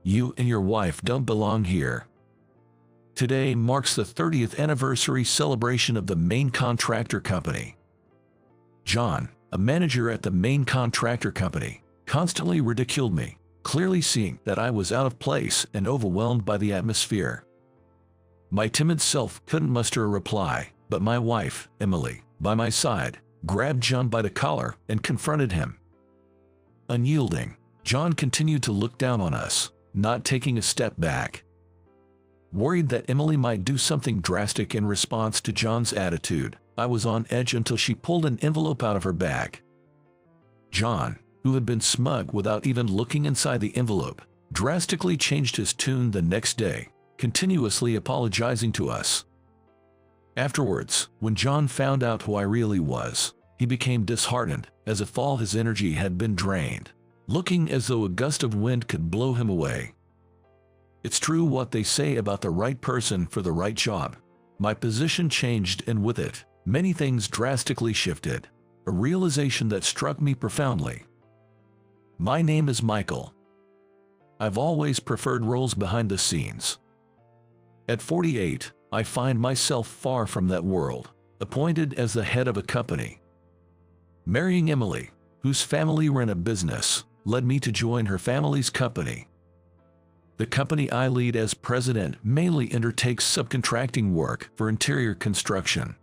You and your wife don't belong here. Today marks the 30th anniversary celebration of the main contractor company. John, a manager at the main contractor company, constantly ridiculed me, clearly seeing that I was out of place and overwhelmed by the atmosphere. My timid self couldn't muster a reply, but my wife, Emily, by my side, grabbed John by the collar and confronted him. Unyielding, John continued to look down on us, not taking a step back. Worried that Emily might do something drastic in response to John's attitude, I was on edge until she pulled an envelope out of her bag. John, who had been smug without even looking inside the envelope, drastically changed his tune the next day, continuously apologizing to us. Afterwards, when John found out who I really was, he became disheartened, as if all his energy had been drained, looking as though a gust of wind could blow him away. It's true what they say about the right person for the right job. My position changed, and with it, many things drastically shifted, a realization that struck me profoundly. My name is Michael. I've always preferred roles behind the scenes. At 48, I find myself far from that world, appointed as the head of a company. Marrying Emily, whose family ran a business, led me to join her family's company. The company I lead as president mainly undertakes subcontracting work for interior construction.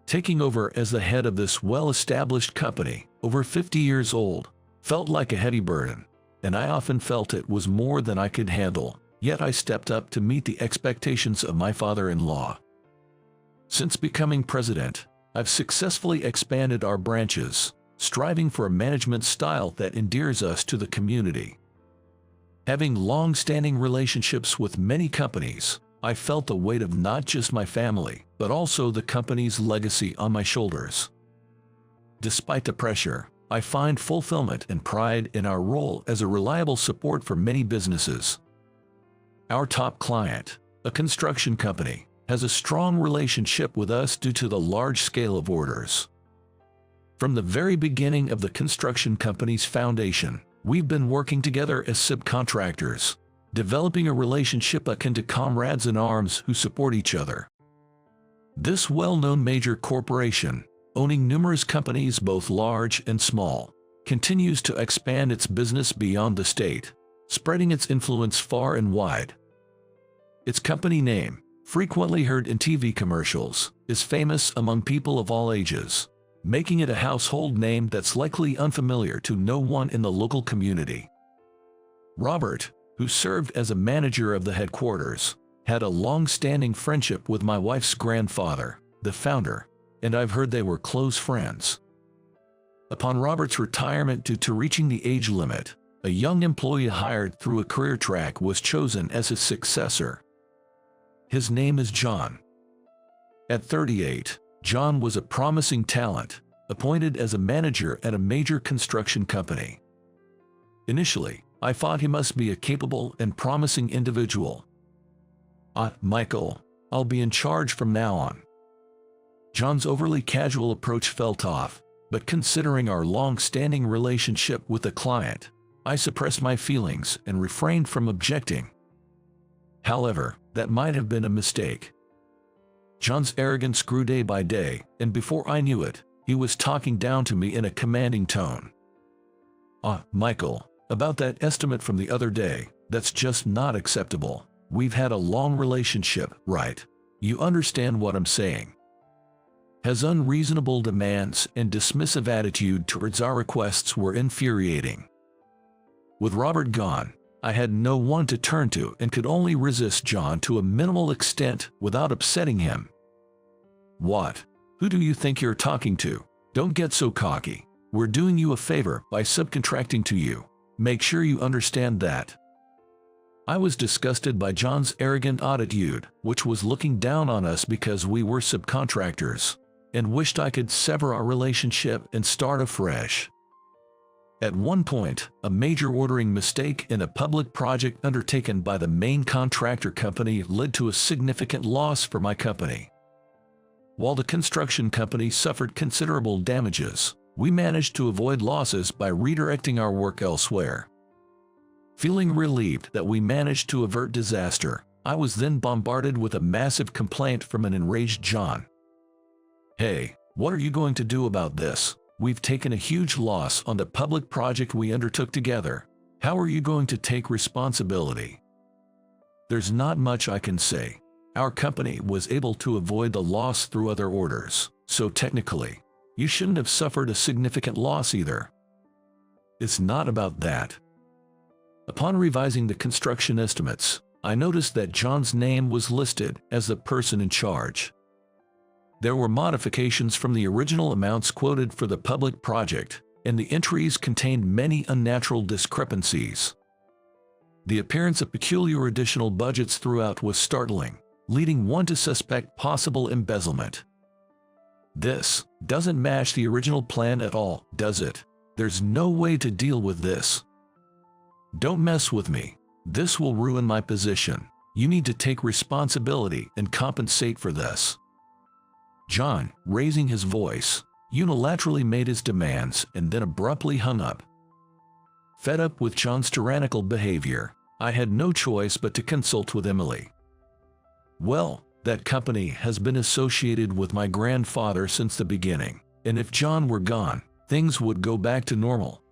Taking over as the head of this well-established company, over 50 years old, felt like a heavy burden, and I often felt it was more than I could handle, yet I stepped up to meet the expectations of my father-in-law. Since becoming president, I've successfully expanded our branches, striving for a management style that endears us to the community. Having long-standing relationships with many companies, I felt the weight of not just my family, but also the company's legacy on my shoulders. Despite the pressure, I find fulfillment and pride in our role as a reliable support for many businesses. Our top client, a construction company, has a strong relationship with us due to the large scale of orders. From the very beginning of the construction company's foundation, we've been working together as subcontractors, developing a relationship akin to comrades in arms who support each other. This well-known major corporation, owning numerous companies both large and small, continues to expand its business beyond the state, spreading its influence far and wide. Its company name, frequently heard in TV commercials, is famous among people of all ages, making it a household name that's likely unfamiliar to no one in the local community. Robert, who served as a manager of the headquarters, had a long-standing friendship with my wife's grandfather, the founder, and I've heard they were close friends. Upon Robert's retirement due to reaching the age limit, a young employee hired through a career track was chosen as his successor. His name is John. At 38, John was a promising talent, appointed as a manager at a major construction company. Initially, I thought he must be a capable and promising individual. Michael, I'll be in charge from now on." John's overly casual approach felt off, but considering our long-standing relationship with the client, I suppressed my feelings and refrained from objecting. However, that might have been a mistake. John's arrogance grew day by day, and before I knew it, he was talking down to me in a commanding tone. Michael, about that estimate from the other day, that's just not acceptable. We've had a long relationship, right? You understand what I'm saying?" His unreasonable demands and dismissive attitude towards our requests were infuriating. With Robert gone, I had no one to turn to and could only resist John to a minimal extent without upsetting him. "What? Who do you think you're talking to? Don't get so cocky. We're doing you a favor by subcontracting to you. Make sure you understand that." I was disgusted by John's arrogant attitude, which was looking down on us because we were subcontractors, and wished I could sever our relationship and start afresh. At one point, a major ordering mistake in a public project undertaken by the main contractor company led to a significant loss for my company. While the construction company suffered considerable damages, we managed to avoid losses by redirecting our work elsewhere. Feeling relieved that we managed to avert disaster, I was then bombarded with a massive complaint from an enraged John. "Hey, what are you going to do about this? We've taken a huge loss on the public project we undertook together. How are you going to take responsibility?" There's not much I can say. Our company was able to avoid the loss through other orders, so technically, you shouldn't have suffered a significant loss either. It's not about that. Upon revising the construction estimates, I noticed that John's name was listed as the person in charge. There were modifications from the original amounts quoted for the public project, and the entries contained many unnatural discrepancies. The appearance of peculiar additional budgets throughout was startling, leading one to suspect possible embezzlement. This doesn't match the original plan at all, does it? There's no way to deal with this. Don't mess with me. This will ruin my position. You need to take responsibility and compensate for this. John, raising his voice, unilaterally made his demands and then abruptly hung up. Fed up with John's tyrannical behavior, I had no choice but to consult with Emily. Well, that company has been associated with my grandfather since the beginning, and if John were gone, things would go back to normal.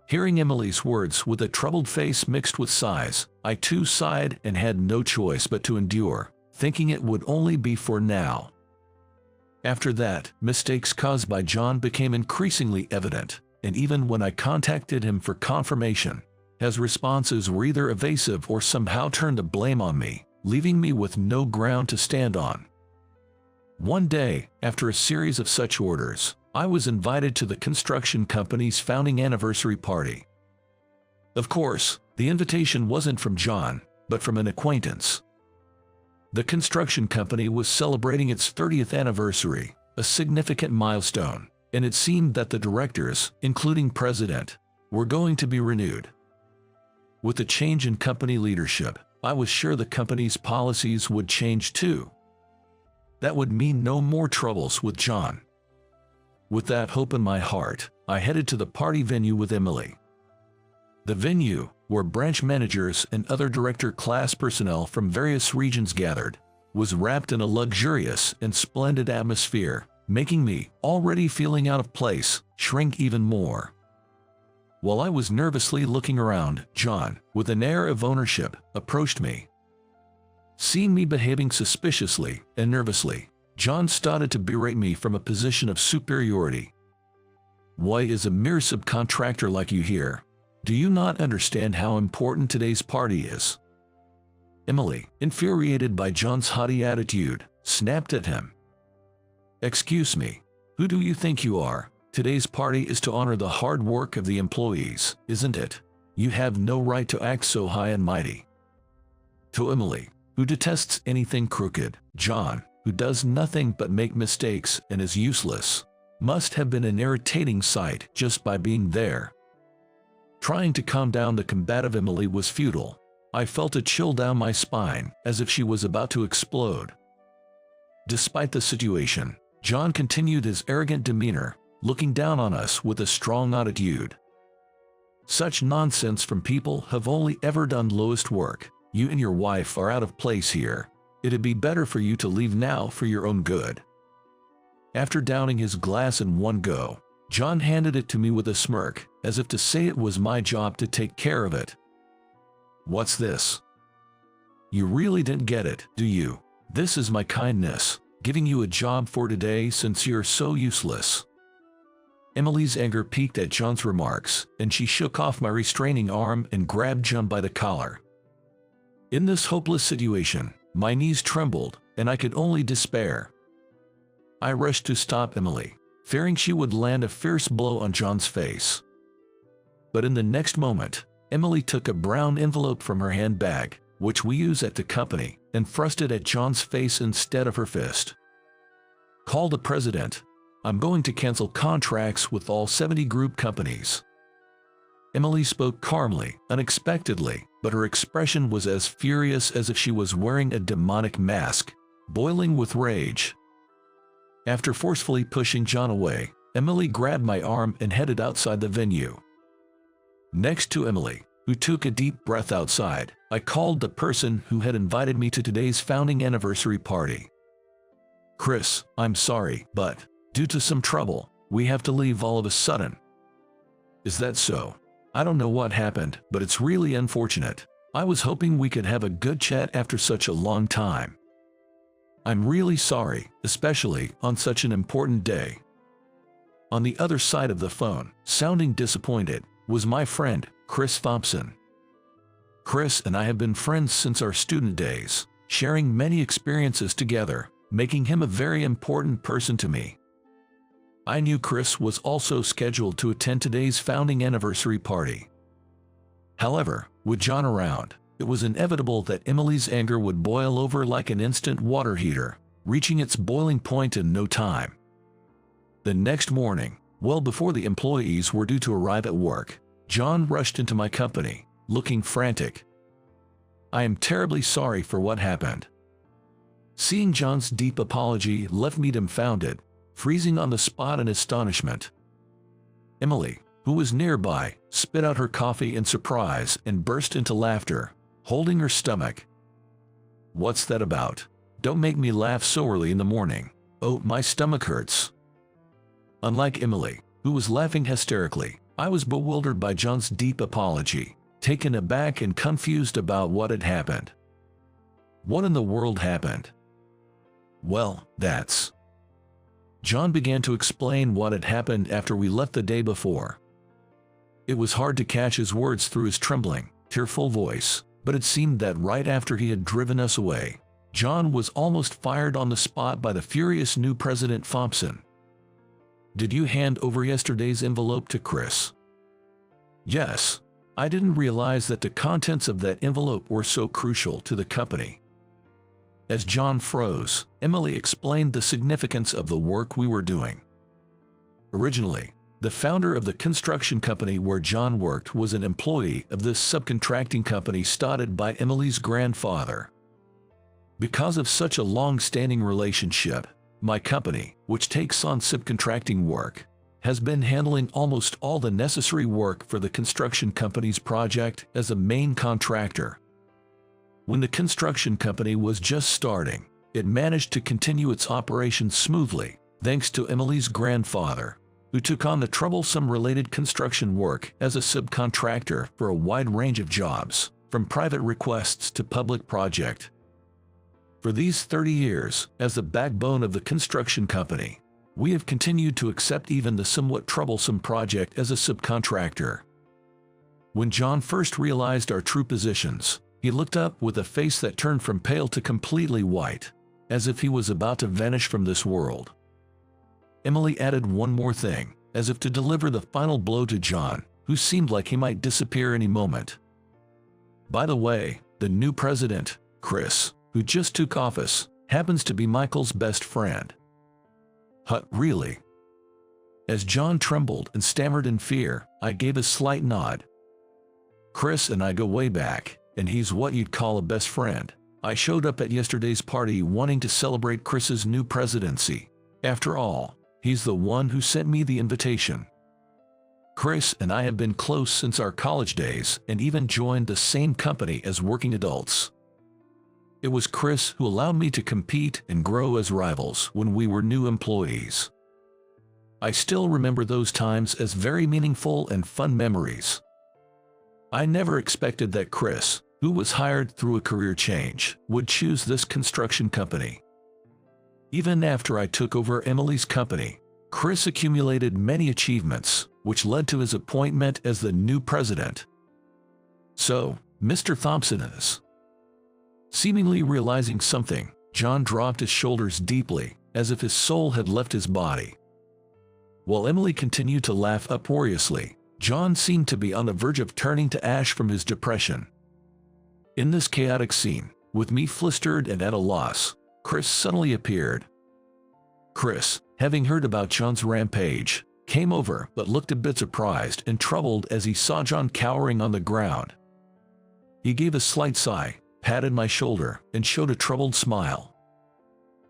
Hearing Emily's words with a troubled face mixed with sighs, I too sighed and had no choice but to endure, thinking it would only be for now. After that, mistakes caused by John became increasingly evident, and even when I contacted him for confirmation, his responses were either evasive or somehow turned the blame on me, leaving me with no ground to stand on. One day, after a series of such orders, I was invited to the construction company's founding anniversary party. Of course, the invitation wasn't from John, but from an acquaintance. The construction company was celebrating its 30th anniversary, a significant milestone, and it seemed that the directors, including President, were going to be renewed. With the change in company leadership, I was sure the company's policies would change too. That would mean no more troubles with John. With that hope in my heart, I headed to the party venue with Emily. The venue, where branch managers and other director class personnel from various regions gathered, was wrapped in a luxurious and splendid atmosphere, making me, already feeling out of place, shrink even more. While I was nervously looking around, John, with an air of ownership, approached me. Seeing me behaving suspiciously and nervously, John started to berate me from a position of superiority. "Why is a mere subcontractor like you here? Do you not understand how important today's party is?" Emily, infuriated by John's haughty attitude, snapped at him. "Excuse me, who do you think you are? Today's party is to honor the hard work of the employees, isn't it? You have no right to act so high and mighty." To Emily, who detests anything crooked, John, who does nothing but make mistakes and is useless, must have been an irritating sight just by being there. Trying to calm down the combative Emily was futile. I felt a chill down my spine, as if she was about to explode. Despite the situation, John continued his arrogant demeanor, looking down on us with a strong attitude. "Such nonsense from people who've only ever done lowest work. You and your wife are out of place here. It'd be better for you to leave now for your own good." After downing his glass in one go, John handed it to me with a smirk, as if to say it was my job to take care of it. "What's this? You really didn't get it, do you? This is my kindness, giving you a job for today since you're so useless." Emily's anger peaked at John's remarks, and she shook off my restraining arm and grabbed John by the collar. In this hopeless situation, my knees trembled, and I could only despair. I rushed to stop Emily, fearing she would land a fierce blow on John's face. But in the next moment, Emily took a brown envelope from her handbag, which we use at the company, and thrust it at John's face instead of her fist. "Call the president. I'm going to cancel contracts with all 70 group companies." Emily spoke calmly, unexpectedly, but her expression was as furious as if she was wearing a demonic mask, boiling with rage. After forcefully pushing John away, Emily grabbed my arm and headed outside the venue. Next to Emily, who took a deep breath outside. I called the person who had invited me to today's founding anniversary party. "Chris, I'm sorry, but due to some trouble, we have to leave all of a sudden." "Is that so? I don't know what happened, but it's really unfortunate. I was hoping we could have a good chat after such a long time. I'm really sorry, especially on such an important day." On the other side of the phone, sounding disappointed, was my friend, Chris Thompson. Chris and I have been friends since our student days, sharing many experiences together, making him a very important person to me. I knew Chris was also scheduled to attend today's founding anniversary party. However, with John around, it was inevitable that Emily's anger would boil over like an instant water heater, reaching its boiling point in no time. The next morning, well before the employees were due to arrive at work, John rushed into my company, looking frantic. "I am terribly sorry for what happened." Seeing John's deep apology left me dumbfounded, freezing on the spot in astonishment. Emily, who was nearby, spit out her coffee in surprise and burst into laughter, holding her stomach. "What's that about? Don't make me laugh so early in the morning. Oh, my stomach hurts." Unlike Emily, who was laughing hysterically, I was bewildered by John's deep apology, taken aback and confused about what had happened. What in the world happened? "Well, that's..." John began to explain what had happened after we left the day before. It was hard to catch his words through his trembling, tearful voice, but it seemed that right after he had driven us away, John was almost fired on the spot by the furious new President Thompson. "Did you hand over yesterday's envelope to Chris?" "Yes. I didn't realize that the contents of that envelope were so crucial to the company." As John froze, Emily explained the significance of the work we were doing. Originally, the founder of the construction company where John worked was an employee of this subcontracting company started by Emily's grandfather. Because of such a long-standing relationship, my company, which takes on subcontracting work, has been handling almost all the necessary work for the construction company's project as a main contractor. When the construction company was just starting, it managed to continue its operations smoothly, thanks to Emily's grandfather, who took on the troublesome related construction work as a subcontractor for a wide range of jobs, from private requests to public project. For these 30 years, as the backbone of the construction company, we have continued to accept even the somewhat troublesome project as a subcontractor. When John first realized our true positions, he looked up with a face that turned from pale to completely white, as if he was about to vanish from this world. Emily added one more thing, as if to deliver the final blow to John, who seemed like he might disappear any moment. "By the way, the new president, Chris, who just took office, happens to be Michael's best friend." "Huh, really?" As John trembled and stammered in fear, I gave a slight nod. "Chris and I go way back, and he's what you'd call a best friend. I showed up at yesterday's party wanting to celebrate Chris's new presidency. After all, he's the one who sent me the invitation. Chris and I have been close since our college days and even joined the same company as working adults. It was Chris who allowed me to compete and grow as rivals when we were new employees. I still remember those times as very meaningful and fun memories. I never expected that Chris, who was hired through a career change, would choose this construction company. Even after I took over Emily's company, Chris accumulated many achievements, which led to his appointment as the new president. So, Mr. Thompson is..." Seemingly realizing something, John dropped his shoulders deeply, as if his soul had left his body. While Emily continued to laugh uproariously, John seemed to be on the verge of turning to ash from his depression. In this chaotic scene, with me flustered and at a loss, Chris suddenly appeared. Chris, having heard about John's rampage, came over but looked a bit surprised and troubled as he saw John cowering on the ground. He gave a slight sigh, patted my shoulder, and showed a troubled smile.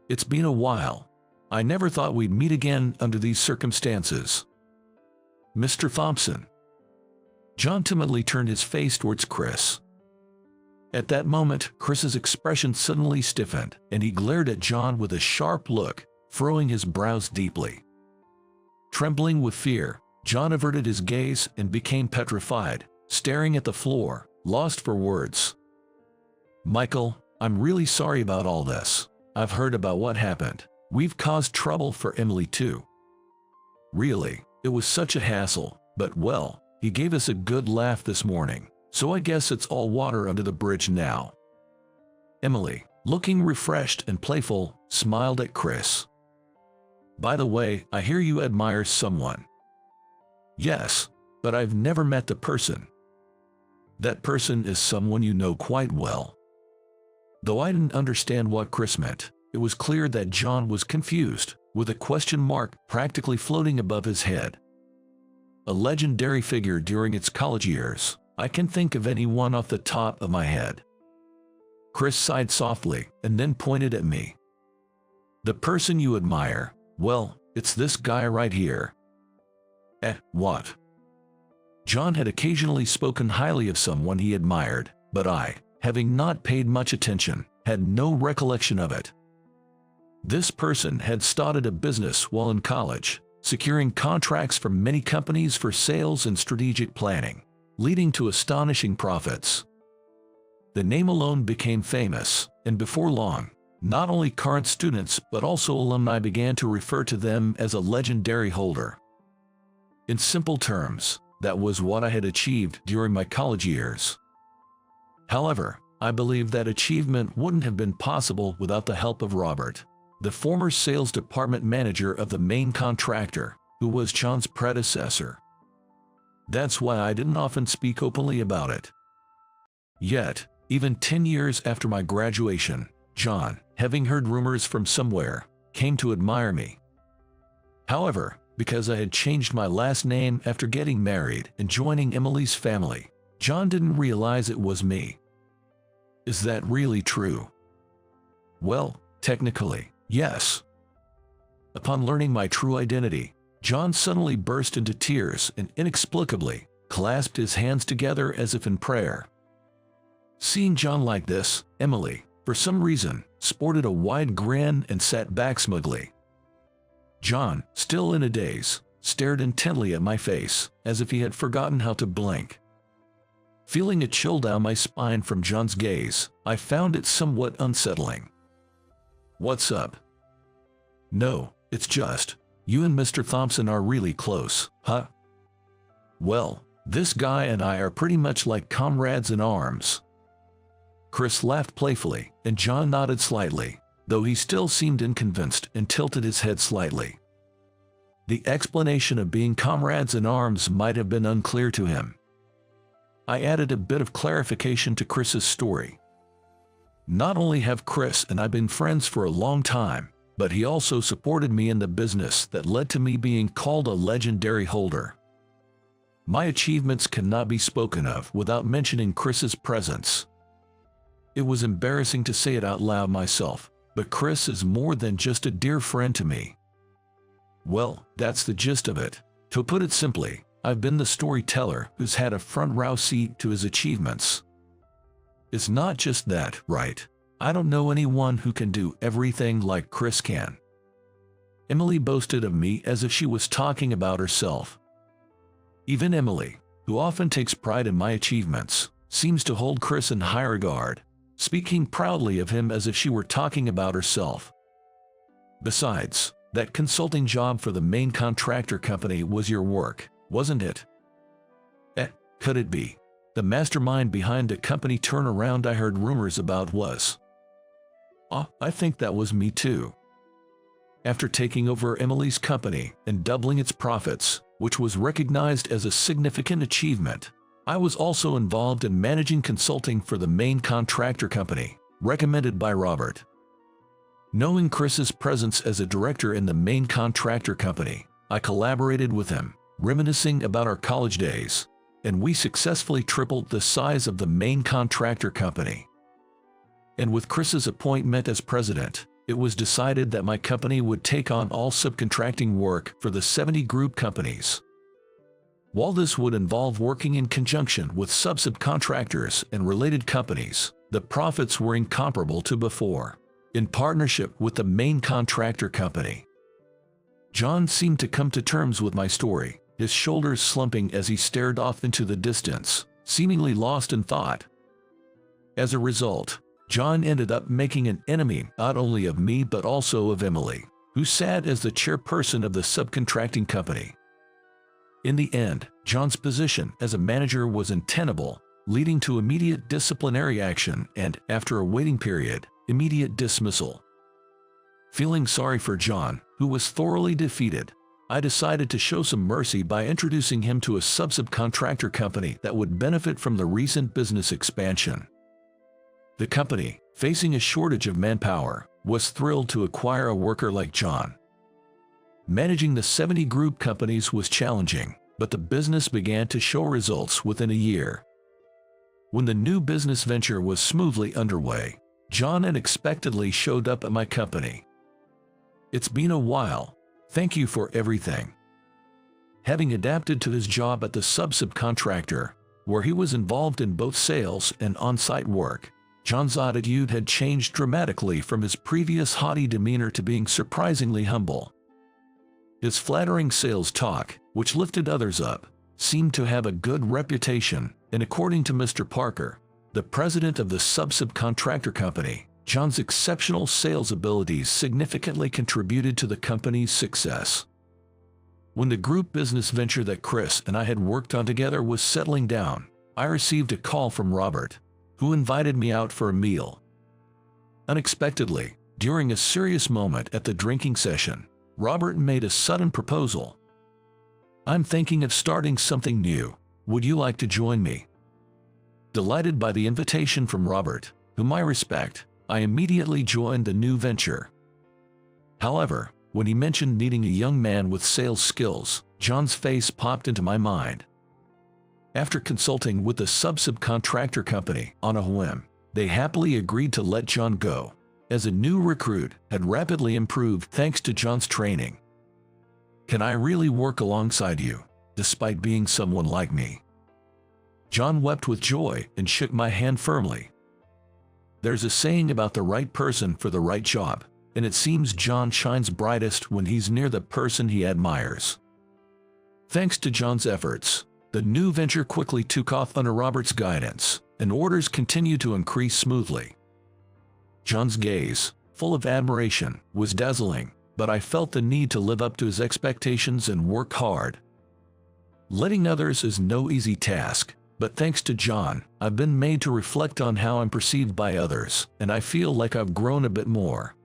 "It's been a while. I never thought we'd meet again under these circumstances." "Mr. Thompson." John timidly turned his face towards Chris. At that moment, Chris's expression suddenly stiffened, and he glared at John with a sharp look, furrowing his brows deeply. Trembling with fear, John averted his gaze and became petrified, staring at the floor, lost for words. "Michael, I'm really sorry about all this. I've heard about what happened. We've caused trouble for Emily too. Really, it was such a hassle, but well, he gave us a good laugh this morning, so I guess it's all water under the bridge now." Emily, looking refreshed and playful, smiled at Chris. "By the way, I hear you admire someone." "Yes, but I've never met the person." "That person is someone you know quite well." Though I didn't understand what Chris meant, it was clear that John was confused, with a question mark practically floating above his head. A legendary figure during its college years, I can think of anyone off the top of my head. Chris sighed softly and then pointed at me. "The person you admire, well, it's this guy right here." What? John had occasionally spoken highly of someone he admired, but I, having not paid much attention, had no recollection of it. This person had started a business while in college, securing contracts from many companies for sales and strategic planning, leading to astonishing profits. The name alone became famous, and before long, not only current students but also alumni began to refer to them as a legendary holder. In simple terms, that was what I had achieved during my college years. However, I believe that achievement wouldn't have been possible without the help of Robert, the former sales department manager of the main contractor, who was John's predecessor. That's why I didn't often speak openly about it. Yet, even 10 years after my graduation, John, having heard rumors from somewhere, came to admire me. However, because I had changed my last name after getting married and joining Emily's family, John didn't realize it was me. Is that really true? Well, technically, yes. Upon learning my true identity, John suddenly burst into tears and inexplicably clasped his hands together as if in prayer. Seeing John like this, Emily, for some reason, sported a wide grin and sat back smugly. John, still in a daze, stared intently at my face, as if he had forgotten how to blink. Feeling a chill down my spine from John's gaze, I found it somewhat unsettling. "What's up?" "No, it's just, you and Mr. Thompson are really close, huh?" "Well, this guy and I are pretty much like comrades in arms." Chris laughed playfully, and John nodded slightly, though he still seemed unconvinced and tilted his head slightly. The explanation of being comrades in arms might have been unclear to him. I added a bit of clarification to Chris's story. Not only have Chris and I been friends for a long time, but he also supported me in the business that led to me being called a legendary holder. My achievements cannot be spoken of without mentioning Chris's presence. It was embarrassing to say it out loud myself, but Chris is more than just a dear friend to me. Well, that's the gist of it. To put it simply, I've been the storyteller who's had a front row seat to his achievements. It's not just that, right? I don't know anyone who can do everything like Chris can. Emily boasted of me as if she was talking about herself. Even Emily, who often takes pride in my achievements, seems to hold Chris in high regard, speaking proudly of him as if she were talking about herself. Besides, that consulting job for the main contractor company was your work, wasn't it? Could it be? The mastermind behind the company turnaround I heard rumors about was. I think that was me too. After taking over Emily's company and doubling its profits, which was recognized as a significant achievement, I was also involved in managing consulting for the main contractor company, recommended by Robert. Knowing Chris's presence as a director in the main contractor company, I collaborated with him, reminiscing about our college days, and we successfully tripled the size of the main contractor company. And with Chris's appointment as president, it was decided that my company would take on all subcontracting work for the 70 group companies. While this would involve working in conjunction with subcontractors and related companies, the profits were incomparable to before. In partnership with the main contractor company, John seemed to come to terms with my story, his shoulders slumping as he stared off into the distance, seemingly lost in thought. As a result, John ended up making an enemy not only of me but also of Emily, who sat as the chairperson of the subcontracting company. In the end, John's position as a manager was untenable, leading to immediate disciplinary action and, after a waiting period, immediate dismissal. Feeling sorry for John, who was thoroughly defeated, I decided to show some mercy by introducing him to a subcontractor company that would benefit from the recent business expansion. The company, facing a shortage of manpower, was thrilled to acquire a worker like John. Managing the 70 group companies was challenging, but the business began to show results within a year. When the new business venture was smoothly underway, John unexpectedly showed up at my company. "It's been a while. Thank you for everything." Having adapted to his job at the subcontractor, where he was involved in both sales and on-site work, John's attitude had changed dramatically from his previous haughty demeanor to being surprisingly humble. His flattering sales talk, which lifted others up, seemed to have a good reputation, and according to Mr. Parker, the president of the subcontractor company, John's exceptional sales abilities significantly contributed to the company's success. When the group business venture that Chris and I had worked on together was settling down, I received a call from Robert, who invited me out for a meal. Unexpectedly, during a serious moment at the drinking session, Robert made a sudden proposal. "I'm thinking of starting something new. Would you like to join me?" Delighted by the invitation from Robert, whom I respect, I immediately joined the new venture. However, when he mentioned needing a young man with sales skills, John's face popped into my mind. After consulting with the subcontractor company on a whim, they happily agreed to let John go, as a new recruit had rapidly improved thanks to John's training. "Can I really work alongside you, despite being someone like me?" John wept with joy and shook my hand firmly. There's a saying about the right person for the right job, and it seems John shines brightest when he's near the person he admires. Thanks to John's efforts, the new venture quickly took off under Robert's guidance, and orders continued to increase smoothly. John's gaze, full of admiration, was dazzling, but I felt the need to live up to his expectations and work hard. Letting others is no easy task, but thanks to John, I've been made to reflect on how I'm perceived by others, and I feel like I've grown a bit more.